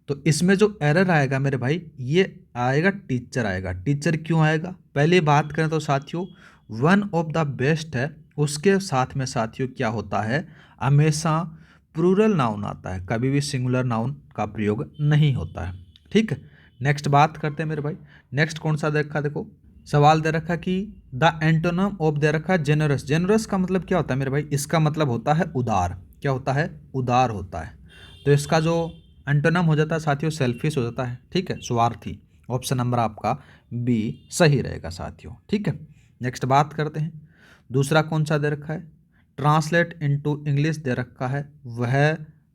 Speaker 1: तो इसमें जो एरर आएगा मेरे भाई ये आएगा टीचर आएगा। टीचर क्यों आएगा, पहले बात करें तो साथियों वन ऑफ द बेस्ट है, उसके साथ में साथियों क्या होता है, हमेशा प्लूरल नाउन आता है, कभी भी सिंगुलर नाउन का प्रयोग नहीं होता है, ठीक है। नेक्स्ट बात करते हैं मेरे भाई, नेक्स्ट कौन सा देखा, देखो सवाल दे रखा कि द एंटोनम ऑफ दे रखा जेनरस। जेनरस का मतलब क्या होता है मेरे भाई, इसका मतलब होता है उदार, क्या होता है, उदार होता है। तो इसका जो एंटोनम हो जाता है साथियों सेल्फिश हो जाता है, ठीक है, स्वार्थी। ऑप्शन नंबर आपका बी सही रहेगा साथियों, ठीक है। नेक्स्ट बात करते हैं, दूसरा कौन सा दे रखा है, ट्रांसलेट इनटू इंग्लिश दे रखा है, वह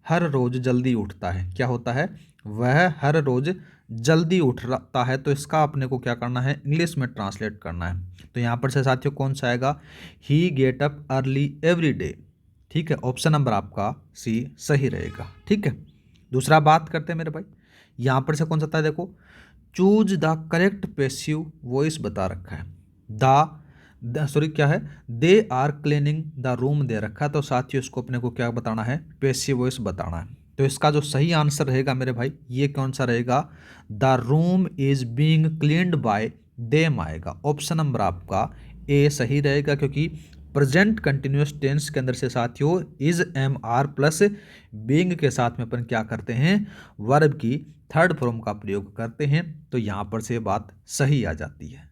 Speaker 1: हर रोज जल्दी उठता है, क्या होता है, वह हर रोज जल्दी उठता है। तो इसका अपने को क्या करना है, इंग्लिश में ट्रांसलेट करना है। तो यहाँ पर से साथियों कौन सा आएगा, he get up early every day, ठीक है। ऑप्शन नंबर आपका सी सही रहेगा, ठीक है। दूसरा बात करते हैं मेरे भाई, यहाँ पर से कौन सा था, देखो choose the correct passive voice बता रखा है, सॉरी क्या है, they are cleaning the room दे रखा है। तो साथियों इसको अपने को क्या बताना है, पैसिव वॉइस बताना है। तो इसका जो सही आंसर रहेगा मेरे भाई ये कौन सा रहेगा, the room is being cleaned bye them आएगा। ऑप्शन नंबर आपका ए सही रहेगा, क्योंकि प्रेजेंट कंटिन्यूस टेंस के अंदर से साथियों is am are plus being के साथ में अपन क्या करते हैं, वर्ब की थर्ड फॉर्म का प्रयोग करते हैं। तो यहाँ पर से बात सही आ जाती है।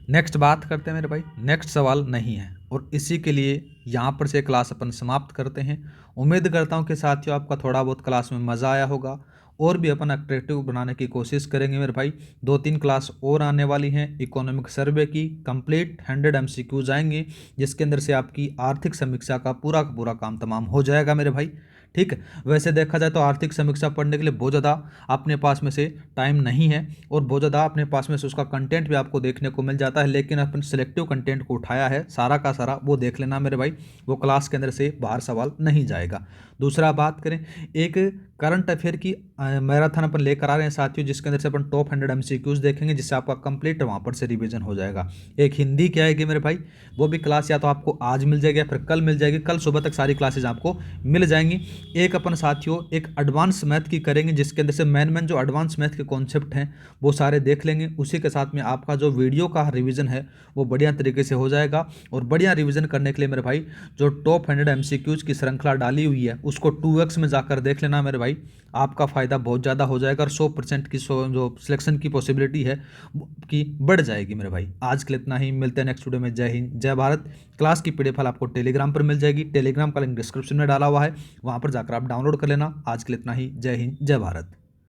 Speaker 1: नेक्स्ट बात करते हैं मेरे भाई, नेक्स्ट सवाल नहीं है और इसी के लिए यहाँ पर से क्लास अपन समाप्त करते हैं। उम्मीद करता हूँ कि साथियों आपका थोड़ा बहुत क्लास में मज़ा आया होगा और भी अपन अट्रैक्टिव बनाने की कोशिश करेंगे मेरे भाई। 2-3 क्लास और आने वाली हैं इकोनॉमिक सर्वे की, कंप्लीट 100 MCQs आएंगे जिसके अंदर से आपकी आर्थिक समीक्षा का पूरा काम तमाम हो जाएगा मेरे भाई। ठीक है, वैसे देखा जाए तो आर्थिक समीक्षा पढ़ने के लिए बहुत ज़्यादा अपने पास में से टाइम नहीं है और बहुत ज़्यादा अपने पास में से उसका कंटेंट भी आपको देखने को मिल जाता है, लेकिन अपन सिलेक्टिव कंटेंट को उठाया है, सारा का सारा वो देख लेना मेरे भाई, वो क्लास के अंदर से बाहर सवाल नहीं जाएगा। दूसरा बात करें, एक करंट अफेयर की मैराथन अपन लेकर आ रहे हैं साथियों, जिसके अंदर से अपन टॉप 100 MCQs देखेंगे, जिससे आपका कंप्लीट वहाँ पर से रिवीजन हो जाएगा। एक हिंदी की आएगी मेरे भाई, वो भी क्लास या तो आपको आज मिल जाएगी या फिर कल मिल जाएगी, कल सुबह तक सारी क्लासेज आपको मिल जाएंगी। एक अपन साथियों एक एडवांस मैथ की करेंगे, जिसके अंदर से मेन जो एडवांस मैथ के कॉन्सेप्ट हैं वो सारे देख लेंगे। उसी के साथ में आपका जो वीडियो का रिवीजन है वो बढ़िया तरीके से हो जाएगा। और बढ़िया रिवीजन करने के लिए मेरे भाई जो टॉप 100 MCQs की श्रृंखला डाली हुई है उसको 2x में जाकर देख लेना मेरे भाई, आपका फ़ायदा बहुत ज़्यादा हो जाएगा और 100% की जो सिलेक्शन की पॉसिबिलिटी है कि बढ़ जाएगी मेरे भाई। आज के लिए इतना ही, मिलते हैं नेक्स्ट वीडियो में। जय हिंद जय भारत। क्लास की PDF फाइल आपको टेलीग्राम पर मिल जाएगी, टेलीग्राम का लिंक डिस्क्रिप्शन में डाला हुआ है, वहाँ पर जाकर आप डाउनलोड कर लेना। आज के लिए इतना ही, जय हिंद जय भारत।